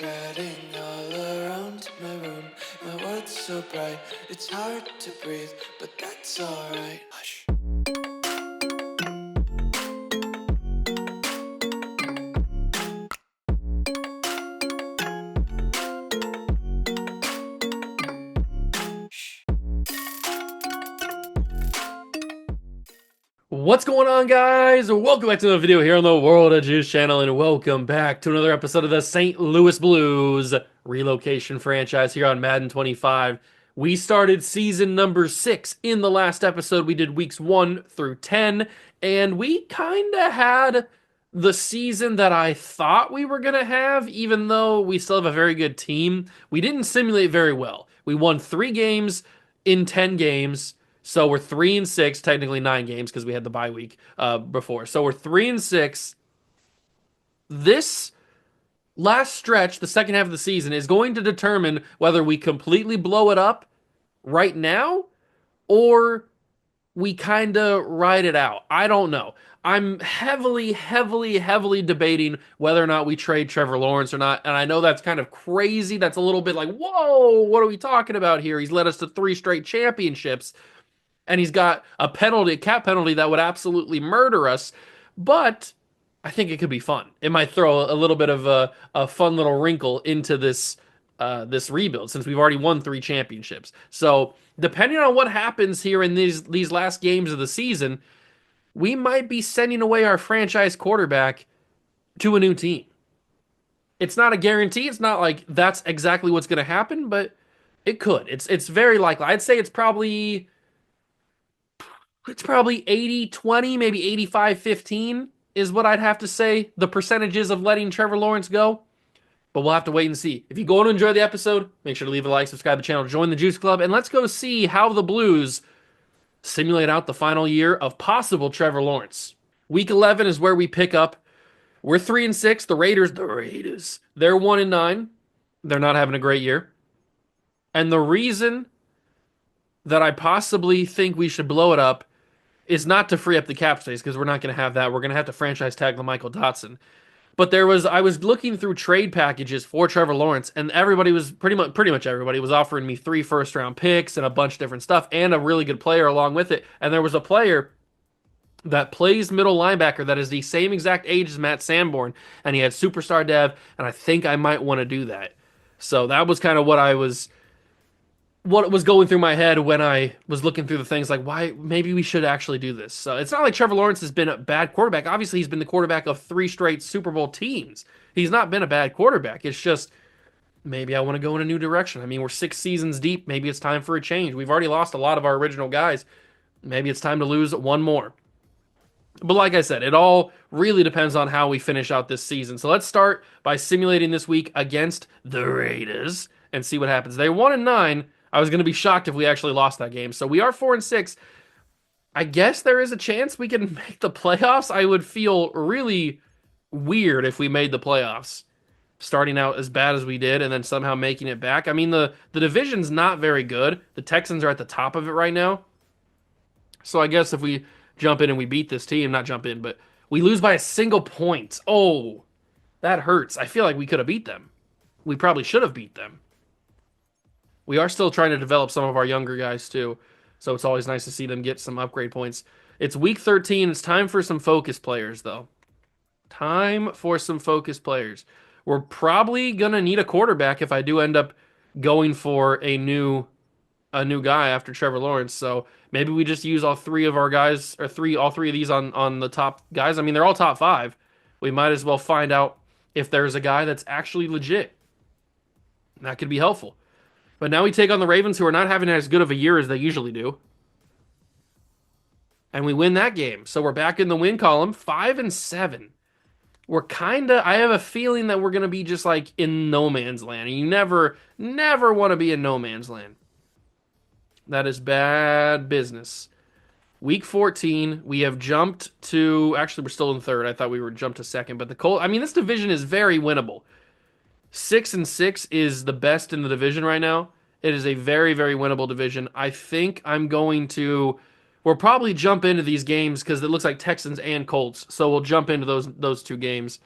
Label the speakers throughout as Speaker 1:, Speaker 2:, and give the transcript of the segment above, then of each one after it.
Speaker 1: Spreading all around my room, my world's so bright, it's hard to breathe, but that's alright. Hush.
Speaker 2: What's going on, guys? Welcome back to another video here on the World of Juice channel, and welcome back to another episode of the St. Louis Blues Relocation franchise here on Madden 25. We started season number 6 in the last episode. We did weeks 1 through 10, and we kind of had the season that I thought we were going to have, even though we still have a very good team. We didn't simulate very well. We won 3 games in 10 games. So we're 3-6, technically 9 games because we had the bye week before. So we're 3-6. This last stretch, the second half of the season, is going to determine whether we completely blow it up right now or we kind of ride it out. I don't know. I'm heavily debating whether or not we trade Trevor Lawrence or not. And I know that's kind of crazy. That's a little bit like, whoa, what are we talking about here? He's led us to 3 straight championships. And he's got a penalty, a cap penalty that would absolutely murder us. But I think it could be fun. It might throw a little bit of a fun little wrinkle into this rebuild since we've already won 3 championships. So depending on what happens here in these last games of the season, we might be sending away our franchise quarterback to a new team. It's not a guarantee. It's not like that's exactly what's going to happen, but it could. It's very likely. I'd say it's probably 80-20, maybe 85-15 is what I'd have to say the percentages of letting Trevor Lawrence go. But we'll have to wait and see. If you go and enjoy the episode, make sure to leave a like, subscribe to the channel, join the Juice Club, and let's go see how the Blues simulate out the final year of possible Trevor Lawrence. Week 11 is where we pick up. We're 3-6. The Raiders, they're 1-9. They're not having a great year. And the reason that I possibly think we should blow it up is not to free up the cap space because we're not going to have that. We're going to have to franchise tag LaMichael Dotson. But I was looking through trade packages for Trevor Lawrence, and everybody was pretty much everybody was offering me 3 first-round picks and a bunch of different stuff and a really good player along with it. And there was a player that plays middle linebacker that is the same exact age as Matt Sanborn, and he had superstar dev, and I think I might want to do that. So that was kind of what was going through my head when I was looking through the things like why maybe we should actually do this. So it's not like Trevor Lawrence has been a bad quarterback. Obviously, he's been the quarterback of 3 straight Super Bowl teams. He's not been a bad quarterback. It's just maybe I want to go in a new direction. I mean, we're 6 seasons deep. Maybe it's time for a change. We've already lost a lot of our original guys. Maybe it's time to lose one more. But like I said, it all really depends on how we finish out this season. So let's start by simulating this week against the Raiders and see what happens. They're 1-9. I was going to be shocked if we actually lost that game. So we are 4-6. I guess there is a chance we can make the playoffs. I would feel really weird if we made the playoffs, starting out as bad as we did and then somehow making it back. I mean, the division's not very good. The Texans are at the top of it right now. So I guess if we jump in and we beat this team, not jump in, but we lose by a single point. Oh, that hurts. I feel like we could have beat them. We probably should have beat them. We are still trying to develop some of our younger guys too, so it's always nice to see them get some upgrade points. It's week 13. It's time for some focus players, though. Time for some focus players. We're probably gonna need a quarterback if I do end up going for a new guy after Trevor Lawrence. So maybe we just use all 3 of our guys, or all three of these on the top guys. I mean, they're all top 5. We might as well find out if there's a guy that's actually legit. That could be helpful. But now we take on the Ravens, who are not having as good of a year as they usually do. And we win that game. So we're back in the win column, 5-7. I have a feeling that we're going to be just like in no man's land. And you never want to be in no man's land. That is bad business. Week 14, we have jumped to, actually we're still in 3rd. I thought we were jumped to 2nd. But this division is very winnable. 6-6 is the best in the division right now. It is a very winnable division. I think we'll probably jump into these games because it looks like Texans and Colts. So we'll jump into those 2 games.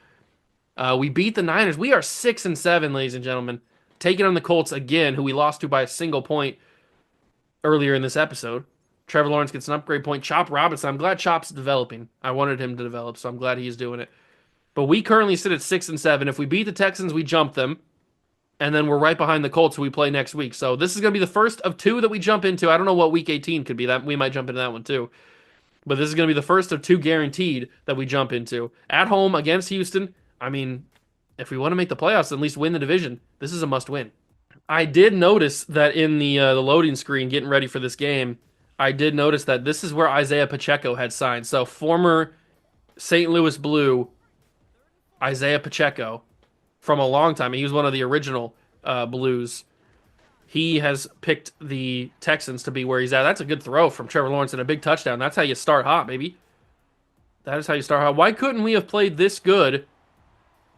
Speaker 2: We beat the Niners. We are 6-7, ladies and gentlemen. Taking on the Colts again, who we lost to by a single point earlier in this episode. Trevor Lawrence gets an upgrade point. Chop Robinson. I'm glad Chop's developing. I wanted him to develop, so I'm glad he's doing it. But we currently sit at 6-7. If we beat the Texans, we jump them. And then we're right behind the Colts, who we play next week. So this is going to be the first of two that we jump into. I don't know what week 18 could be. That we might jump into that one too. But this is going to be the first of two guaranteed that we jump into. At home against Houston. I mean, if we want to make the playoffs, at least win the division, this is a must win. I did notice that in the loading screen getting ready for this game, I did notice that this is where Isaiah Pacheco had signed. So former St. Louis Blue Isaiah Pacheco from a long time. He was one of the original Blues. He has picked the Texans to be where he's at. That's a good throw from Trevor Lawrence and a big touchdown. That's how you start hot, baby. That is how you start hot. Why couldn't we have played this good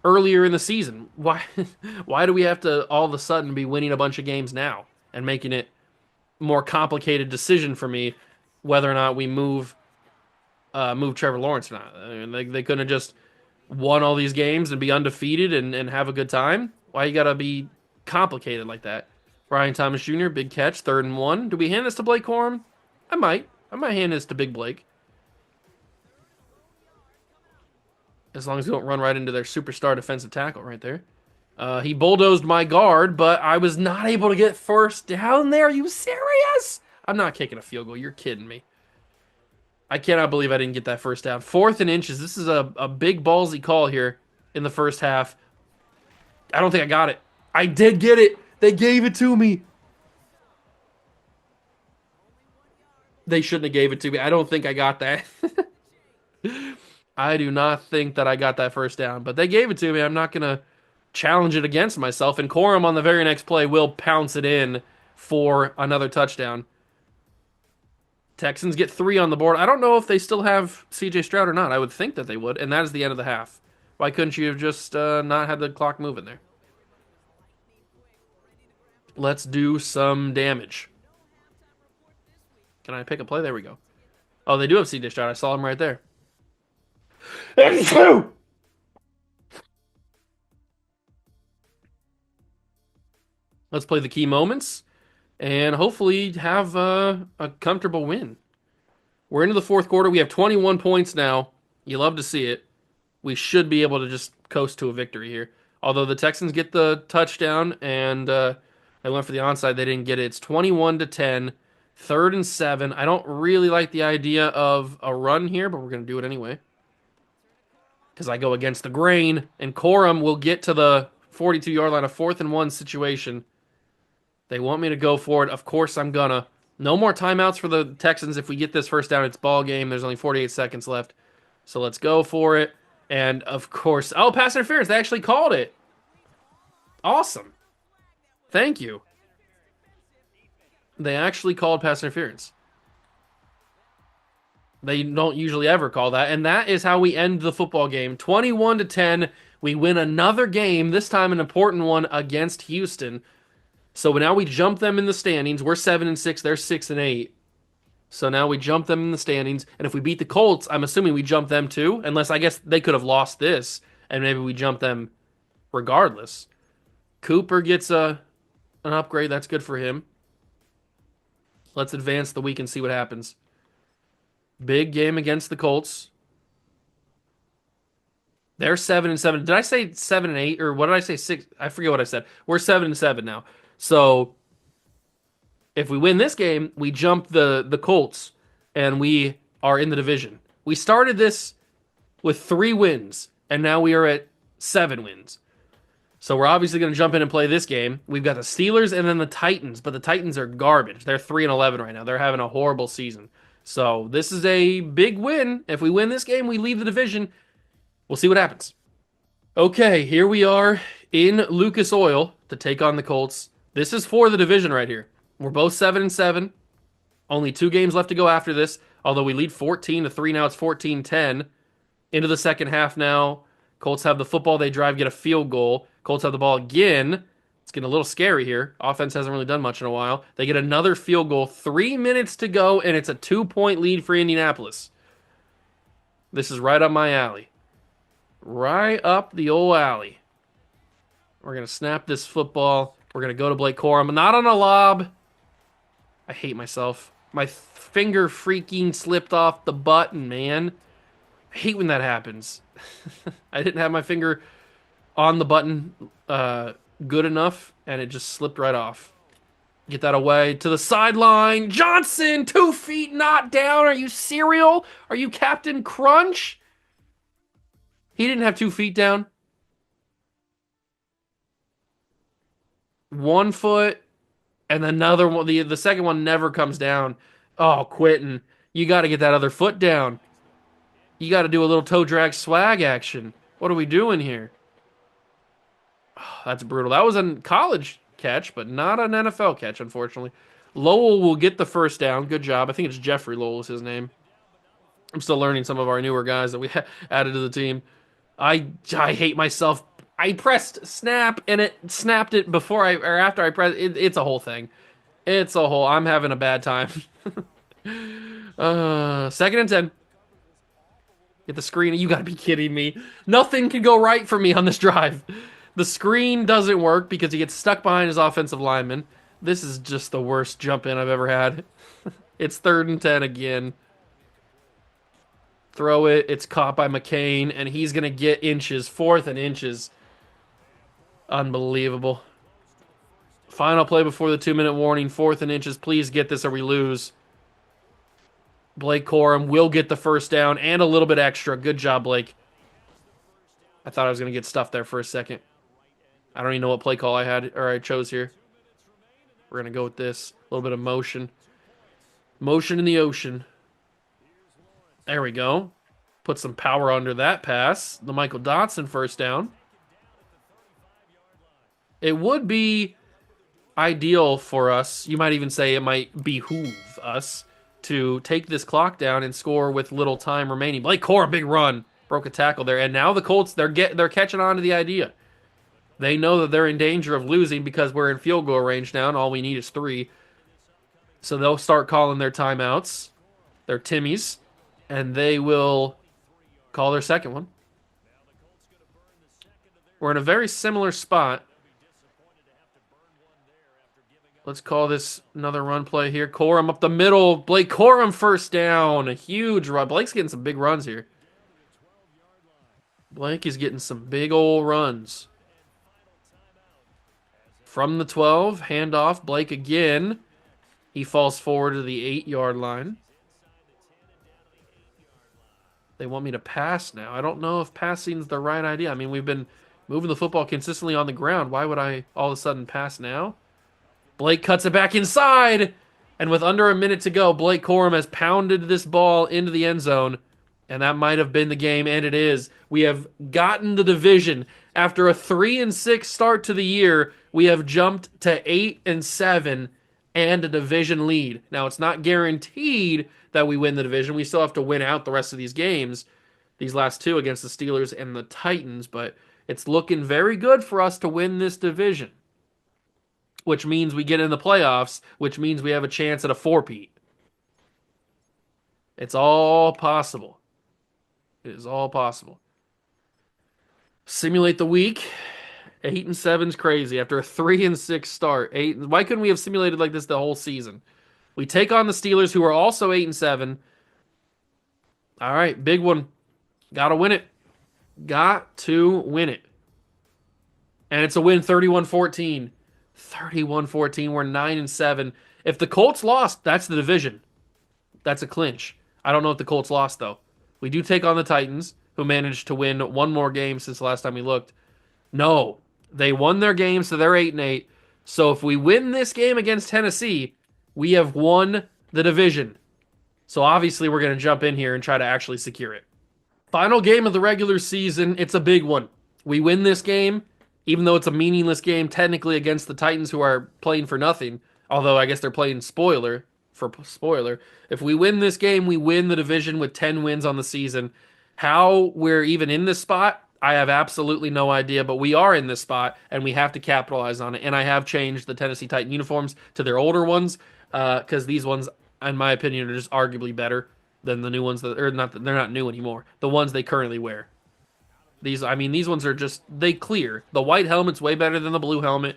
Speaker 2: earlier in the season? Why do we have to all of a sudden be winning a bunch of games now and making it more complicated decision for me whether or not we move Trevor Lawrence or not? I mean, they couldn't have just won all these games and be undefeated and have a good time. Why you gotta be complicated like that? Brian Thomas Jr., big catch, 3rd and 1. Do we hand this to Blake Corum? I might. I might hand this to Big Blake. As long as we don't run right into their superstar defensive tackle right there. He bulldozed my guard, but I was not able to get first down there. Are you serious? I'm not kicking a field goal. You're kidding me. I cannot believe I didn't get that first down. 4th and inches. This is a big ballsy call here in the first half. I don't think I got it. I did get it. They gave it to me. They shouldn't have gave it to me. I don't think I got that. I do not think that I got that first down, but they gave it to me. I'm not going to challenge it against myself. And Corum on the very next play will pounce it in for another touchdown. Texans get 3 on the board. I don't know if they still have C.J. Stroud or not. I would think that they would, and that is the end of the half. Why couldn't you have just not had the clock moving there? Let's do some damage. Can I pick a play? There we go. Oh, they do have C.J. Stroud. I saw him right there. Let's play the key moments and hopefully have a comfortable win. We're into the 4th quarter. We have 21 points now. You love to see it. We should be able to just coast to a victory here. Although the Texans get the touchdown and they went for the onside, they didn't get it. It's 21-10, 3rd and 7. I don't really like the idea of a run here, but we're going to do it anyway. Because I go against the grain, and Corum will get to the 42-yard line, a 4th and 1 situation. They want me to go for it. Of course I'm gonna. No more timeouts for the Texans. If we get this first down, it's ball game. There's only 48 seconds left. So let's go for it. And of course, oh, pass interference. They actually called it. Awesome. Thank you. They actually called pass interference. They don't usually ever call that. And that is how we end the football game. 21-10. We win another game, this time an important one against Houston. So now we jump them in the standings. We're 7-6. They're 6-8. So now we jump them in the standings. And if we beat the Colts, I'm assuming we jump them too. Unless I guess they could have lost this. And maybe we jump them regardless. Cooper gets an upgrade. That's good for him. Let's advance the week and see what happens. Big game against the Colts. They're 7-7. Did I say 7-8 or what did I say? 6? I forget what I said. We're 7-7 now. So if we win this game, we jump the Colts and we are in the division. We started this with 3 wins and now we are at 7 wins. So we're obviously going to jump in and play this game. We've got the Steelers and then the Titans, but the Titans are garbage. They're 3-11 right now. They're having a horrible season. So this is a big win. If we win this game, we lead the division. We'll see what happens. Okay, here we are in Lucas Oil to take on the Colts. This is for the division right here. We're both 7-7. Only 2 games left to go after this. Although we lead 14-3 now, it's 14-10. Into the second half now. Colts have the football. They drive, get a field goal. Colts have the ball again. It's getting a little scary here. Offense hasn't really done much in a while. They get another field goal. 3 minutes to go, and it's a 2-point lead for Indianapolis. This is right up my alley. Right up the old alley. We're going to snap this football. We're going to go to Blake Corum. Not on a lob. I hate myself. My finger freaking slipped off the button, man. I hate when that happens. I didn't have my finger on the button good enough, and it just slipped right off. Get that away to the sideline. Johnson, 2 feet not down. Are you cereal? Are you Captain Crunch? He didn't have 2 feet down. 1 foot, and another one. The second one never comes down. Oh, Quentin, you got to get that other foot down. You got to do a little toe drag swag action. What are we doing here? Oh, that's brutal. That was a college catch, but not an NFL catch, unfortunately. Lowell will get the first down. Good job. I think it's Jeffrey Lowell is his name. I'm still learning some of our newer guys that we added to the team. I hate myself. I pressed snap and it snapped it before I or after I pressed it. It's a whole thing. It's a whole. I'm having a bad time. 2nd and 10. Get the screen. You gotta be kidding me. Nothing can go right for me on this drive. The screen doesn't work because he gets stuck behind his offensive lineman. This is just the worst jump in I've ever had. It's 3rd and 10 again. Throw it. It's caught by McCain, and he's going to get inches. 4th and inches. Unbelievable. Final play before the 2-minute warning. 4th and inches. Please get this or we lose. Blake Corum will get the first down and a little bit extra. Good job, Blake. I thought I was going to get stuffed there for a second. I don't even know what play call I had or I chose here. We're going to go with this. A little bit of motion. Motion in the ocean. There we go. Put some power under that pass. The Michael Dotson first down. It would be ideal for us. You might even say it might behoove us to take this clock down and score with little time remaining. Blake Corum, big run. Broke a tackle there. And now the Colts, they're catching on to the idea. They know that they're in danger of losing because we're in field goal range now, and all we need is 3. So they'll start calling their timeouts, their Timmies, and they will call their second one. We're in a very similar spot. Let's call this another run play here. Corum up the middle. Blake Corum first down. A huge run. Blake's getting some big runs here. Blake is getting some big old runs. From the 12, handoff. Blake again. He falls forward to the 8-yard line. They want me to pass now. I don't know if passing's the right idea. I mean, we've been moving the football consistently on the ground. Why would I all of a sudden pass now? Blake cuts it back inside. And with under a minute to go, Blake Corum has pounded this ball into the end zone. And that might have been the game, and it is. We have gotten the division. After a 3-6 start to the year, we have jumped to 8-7 and a division lead. Now, it's not guaranteed that we win the division. We still have to win out the rest of these games, these last 2 against the Steelers and the Titans, but it's looking very good for us to win this division, which means we get in the playoffs, which means we have a chance at a 4-peat. It's all possible. It is all possible. Simulate the week. 8-7 is crazy. After a 3-6 start, 8. Why couldn't we have simulated like this the whole season? We take on the Steelers, who are also 8-7. All right, big one. Got to win it. Got to win it. And it's a win, 31-14. 31-14. We're 9-7. If the Colts lost, that's the division. That's a clinch. I don't know if the Colts lost, though. We do take on the Titans, who managed to win one more game since the last time we looked. No, they won their game, so they're 8-8. So if we win this game against Tennessee, we have won the division. So obviously we're going to jump in here and try to actually secure it. Final game of the regular season, it's a big one. We win this game, even though it's a meaningless game technically against the Titans, who are playing for nothing. Although I guess they're playing spoiler. If we win this game, we win the division with 10 wins on the season. How we're even in this spot, I have absolutely no idea, but we are in this spot, and we have to capitalize on it. And I have changed the Tennessee Titan uniforms to their older ones, because these ones, in my opinion, are just arguably better than the new ones that, or not, they're not new anymore. The ones they currently wear. These ones are just they clear. The white helmet's way better than the blue helmet.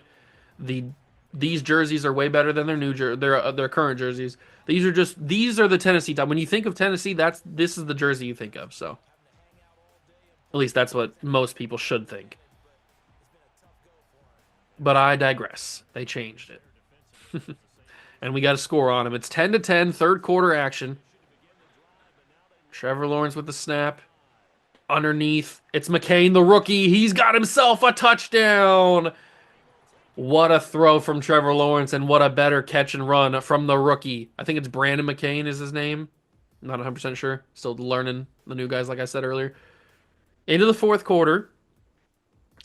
Speaker 2: The these jerseys are way better than their current jerseys. These are the Tennessee time. When you think of Tennessee, this is the jersey you think of. So at least that's what most people should think. But I digress. They changed it. And we got a score on them. It's 10-10, third quarter action. Trevor Lawrence with the snap. Underneath, it's McCain, the rookie. He's got himself a touchdown. What a throw from Trevor Lawrence, and what a better catch and run from the rookie. I think it's Brandon McCain is his name. Not 100% sure. Still learning the new guys, like I said earlier. Into the fourth quarter.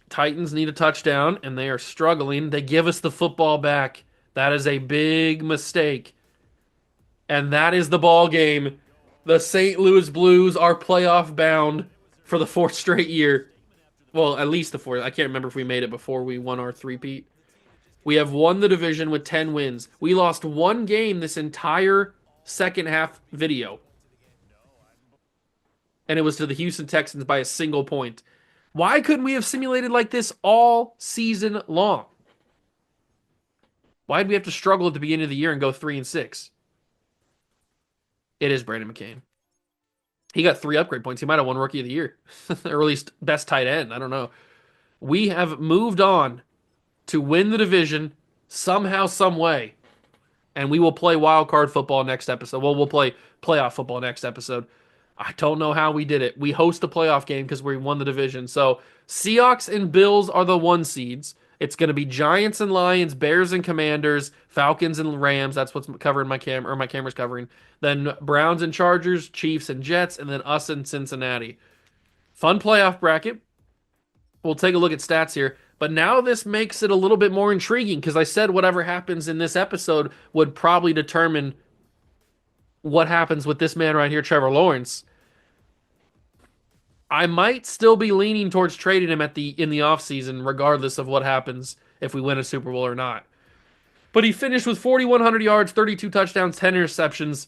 Speaker 2: Titans need a touchdown, and they are struggling. They give us the football back. That is a big mistake. And that is the ball game. The St. Louis Blues are playoff bound for the fourth straight year. Well, at least the fourth. I can't remember if we made it before we won our three-peat. We have won the division with 10 wins. We lost one game this entire second half video. And it was to the Houston Texans by a single point. Why couldn't we have simulated like this all season long? Why did we have to struggle at the beginning of the year and go 3-6? It is Brandon McCain. He got 3 upgrade points. He might have won Rookie of the Year. Or at least best tight end. I don't know. We have moved on to win the division somehow, some way. And we will play wild card football next episode. Well, we'll play playoff football next episode. I don't know how we did it. We host a playoff game because we won the division. So Seahawks and Bills are the 1 seeds. It's going to be Giants and Lions, Bears and Commanders, Falcons and Rams. That's what's covering my camera's covering. Then Browns and Chargers, Chiefs and Jets, and then us and Cincinnati. Fun playoff bracket. We'll take a look at stats here. But now this makes it a little bit more intriguing because I said whatever happens in this episode would probably determine what happens with this man right here, Trevor Lawrence. I might still be leaning towards trading him in the offseason, regardless of what happens if we win a Super Bowl or not. But he finished with 4,100 yards, 32 touchdowns, 10 interceptions.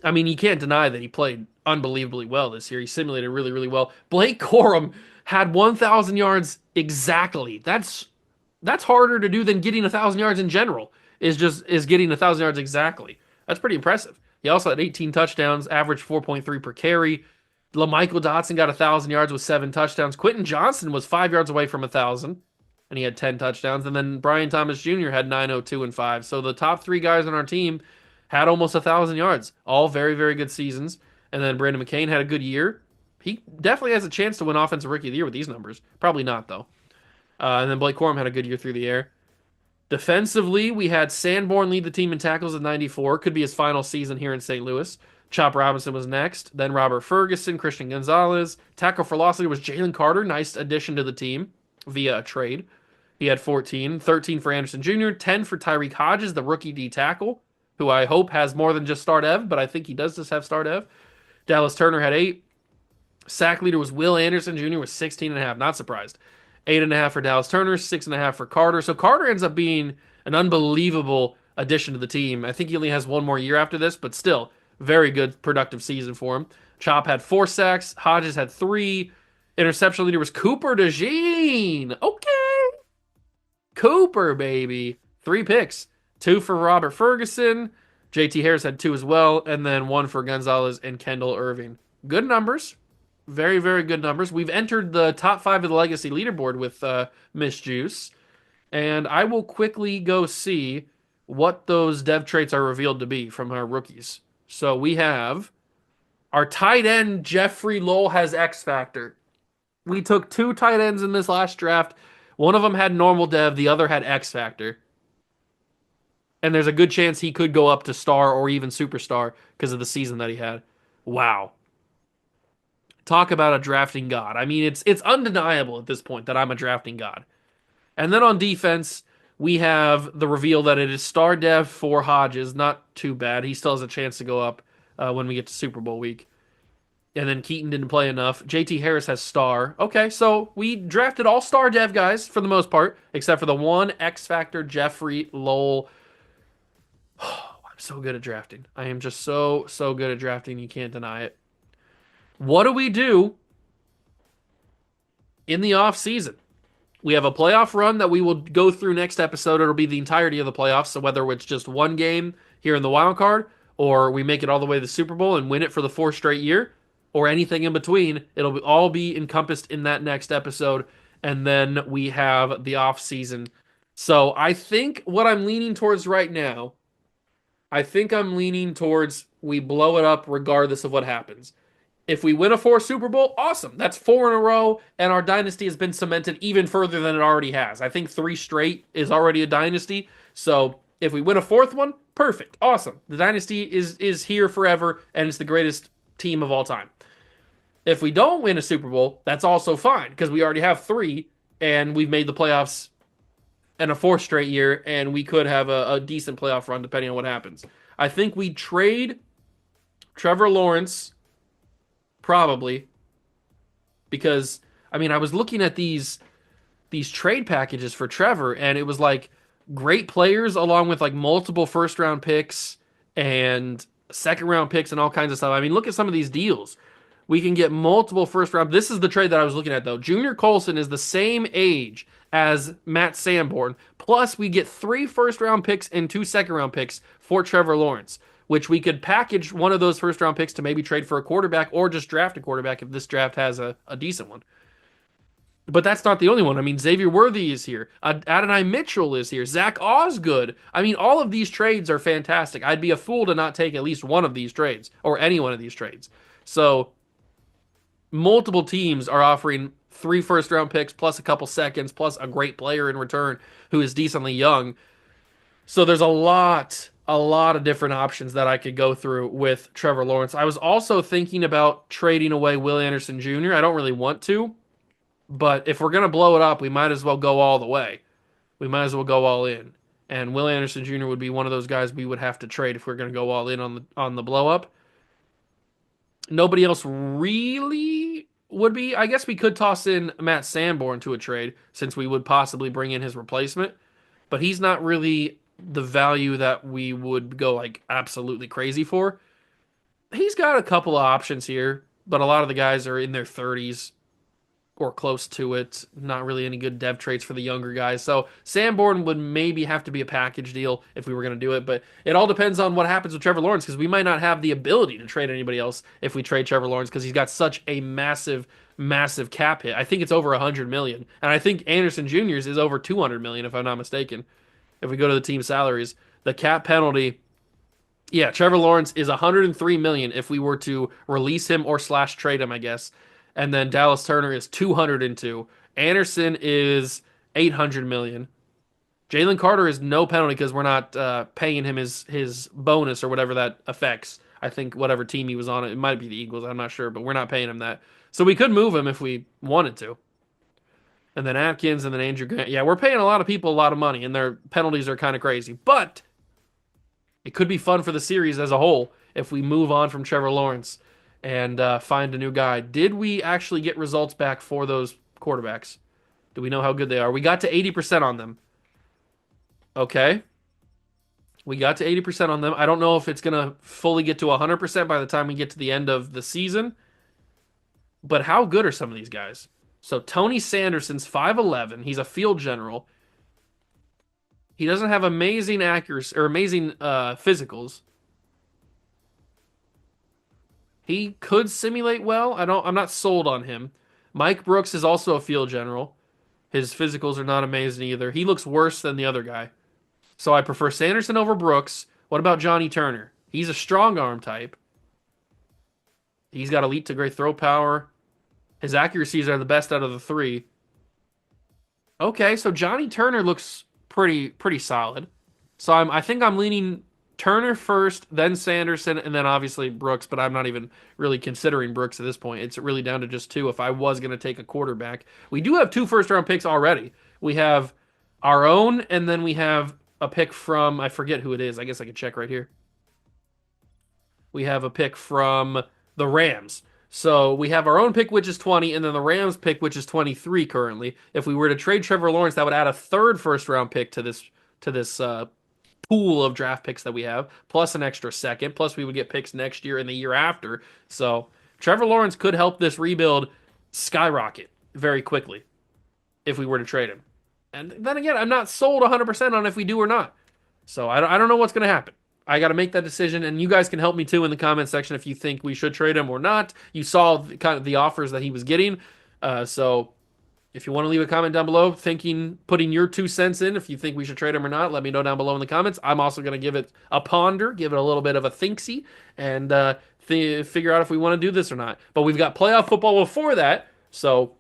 Speaker 2: I mean, you can't deny that he played unbelievably well this year. He simulated really, really well. Blake Corum had 1,000 yards exactly. That's harder to do than getting 1,000 yards in general. Is getting 1,000 yards exactly. That's pretty impressive. He also had 18 touchdowns, averaged 4.3 per carry. LaMichael Dotson got 1,000 yards with 7 touchdowns. Quentin Johnson was 5 yards away from 1,000, and he had 10 touchdowns. And then Brian Thomas Jr. had 902 and 5. So the top 3 guys on our team had almost 1,000 yards. All very, very good seasons. And then Brandon McCain had a good year. He definitely has a chance to win Offensive Rookie of the Year with these numbers. Probably not, though. And then Blake Corum had a good year through the air. Defensively, we had Sanborn lead the team in tackles at 94. Could be his final season here in St. Louis. Chop Robinson was next. Then Robert Ferguson, Christian Gonzalez. Tackle for loss leader was Jalen Carter. Nice addition to the team via a trade. He had 14. 13 for Anderson Jr. 10 for Tyreek Hodges, the rookie D tackle, who I hope has more than just start Ev, but I think he does just have start Ev. Dallas Turner had 8. Sack leader was Will Anderson Jr. with 16.5. Not surprised. 8.5 for Dallas Turner, 6.5 for Carter. So Carter ends up being an unbelievable addition to the team. I think he only has one more year after this, but still, very good productive season for him. Chop had 4 sacks. Hodges had 3. Interception leader was Cooper DeJean. Okay. Cooper, baby. 3 picks. 2 for Robert Ferguson. JT Harris had 2 as well. And then 1 for Gonzalez and Kendall Irving. Good numbers. Very, very good numbers. We've entered the top 5 of the Legacy leaderboard with Miss Juice. And I will quickly go see what those dev traits are revealed to be from our rookies. So we have our tight end, Jeffrey Lowell, has X Factor. We took 2 tight ends in this last draft. One of them had normal dev, the other had X Factor. And there's a good chance he could go up to star or even superstar because of the season that he had. Wow. Talk about a drafting god. I mean, it's undeniable at this point that I'm a drafting god. And then on defense, we have the reveal that it is star dev for Hodges. Not too bad. He still has a chance to go up when we get to Super Bowl week. And then Keaton didn't play enough. JT Harris has star. Okay, so we drafted all star dev guys for the most part, except for the one X Factor, Jeffrey Lowell. Oh, I'm so good at drafting. I am just so good at drafting. You can't deny it. What do we do in the off season. We have a playoff run that we will go through next episode. It'll be the entirety of the playoffs. So whether it's just one game here in the wild card, or we make it all the way to the Super Bowl and win it for the fourth straight year, or anything in between, all be encompassed in that next episode. And then we have the off season. So I think what I'm leaning towards right now, I think I'm leaning towards we blow it up regardless of what happens. If we win a fourth Super Bowl, awesome. That's four in a row, and our dynasty has been cemented even further than it already has. I think three straight is already a dynasty. So if we win a fourth one, perfect, awesome. The dynasty is here forever, and it's the greatest team of all time. If we don't win a Super Bowl, that's also fine because we already have three, and we've made the playoffs in a fourth straight year, and we could have a decent playoff run depending on what happens. I think we trade Trevor Lawrence. Probably because I mean I was looking at these trade packages for Trevor and it was like great players along with like multiple first round picks and second round picks and all kinds of stuff. I mean look at some of these deals. We can get multiple first round. This is the trade that I was looking at though. Junior Colson is the same age as Matt Sanborn. Plus we get 3 first round picks and 2 second round picks for Trevor Lawrence, which we could package one of those first round picks to maybe trade for a quarterback or just draft a quarterback if this draft has a decent one. But that's not the only one. I mean, Xavier Worthy is here. Adonai Mitchell is here. Zach Osgood. I mean, all of these trades are fantastic. I'd be a fool to not take at least one of these trades or any one of these trades. So, multiple teams are offering 3 first round picks plus a couple seconds plus a great player in return who is decently young. So, there's a lot of different options that I could go through with Trevor Lawrence. I was also thinking about trading away Will Anderson Jr. I don't really want to, but if we're going to blow it up, we might as well go all the way. We might as well go all in. And Will Anderson Jr. would be one of those guys we would have to trade if we're going to go all in on the blow up. Nobody else really would be. I guess we could toss in Matt Sanborn to a trade since we would possibly bring in his replacement, but he's not really the value that we would go like absolutely crazy for. He's got a couple of options here, but a lot of the guys are in their 30s or close to it. Not really any good dev traits for the younger guys. So Sanborn would maybe have to be a package deal if we were going to do it, but it all depends on what happens with Trevor Lawrence because we might not have the ability to trade anybody else if we trade Trevor Lawrence because he's got such a massive cap hit. I think it's over 100 million, and I think Anderson Jr.'s is over 200 million if I'm not mistaken. If we go to the team salaries, the cap penalty, yeah, Trevor Lawrence is 103 million if we were to release him or slash trade him, I guess. And then Dallas Turner is 202. Anderson is 800 million. Jalen Carter is no penalty because we're not paying him his bonus or whatever that affects. I think whatever team he was on, it might be the Eagles, I'm not sure, but we're not paying him that. So we could move him if we wanted to. And then Atkins and then Andrew Grant. Yeah, we're paying a lot of people a lot of money, and their penalties are kind of crazy. But it could be fun for the series as a whole if we move on from Trevor Lawrence and find a new guy. Did we actually get results back for those quarterbacks? Do we know how good they are? We got to 80% on them. Okay. We got to 80% on them. I don't know if it's going to fully get to 100% by the time we get to the end of the season. But how good are some of these guys? So Tony Sanderson's 5'11". He's a field general. He doesn't have amazing accuracy or amazing physicals. He could simulate well. I'm not sold on him. Mike Brooks is also a field general. His physicals are not amazing either. He looks worse than the other guy. So I prefer Sanderson over Brooks. What about Johnny Turner? He's a strong arm type. He's got elite to great throw power. His accuracies are the best out of the 3. Okay, so Johnny Turner looks pretty solid. So I think I'm leaning Turner first, then Sanderson, and then obviously Brooks, but I'm not even really considering Brooks at this point. It's really down to just 2 if I was going to take a quarterback. We do have 2 first-round picks already. We have our own, and then we have a pick from, I forget who it is. I guess I could check right here. We have a pick from the Rams. So we have our own pick, which is 20, and then the Rams pick, which is 23 currently. If we were to trade Trevor Lawrence, that would add a 3rd first-round pick to this pool of draft picks that we have, plus an extra 2nd. Plus we would get picks next year and the year after. So Trevor Lawrence could help this rebuild skyrocket. very quickly if we were to trade him. And then again, I'm not sold 100% on if we do or not. So I don't know what's going to happen. I got to make that decision, and you guys can help me too in the comment section if you think we should trade him or not. You saw kind of the offers that he was getting, so if you want to leave a comment down below, putting your 2 cents in, if you think we should trade him or not, let me know down below in the comments. I'm also going to give it a ponder, give it a little bit of a thinksy, and figure out if we want to do this or not. But we've got playoff football before that, so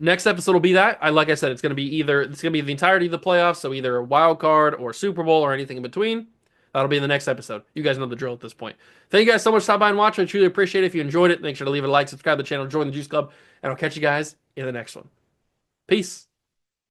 Speaker 2: next episode will be that. Like I said, it's going to be the entirety of the playoffs, so either a wild card or Super Bowl or anything in between. That'll be in the next episode. You guys know the drill at this point. Thank you guys so much for stopping by and watching. I truly appreciate it. If you enjoyed it, make sure to leave it a like, subscribe to the channel, join the Juice Club, and I'll catch you guys in the next one. Peace.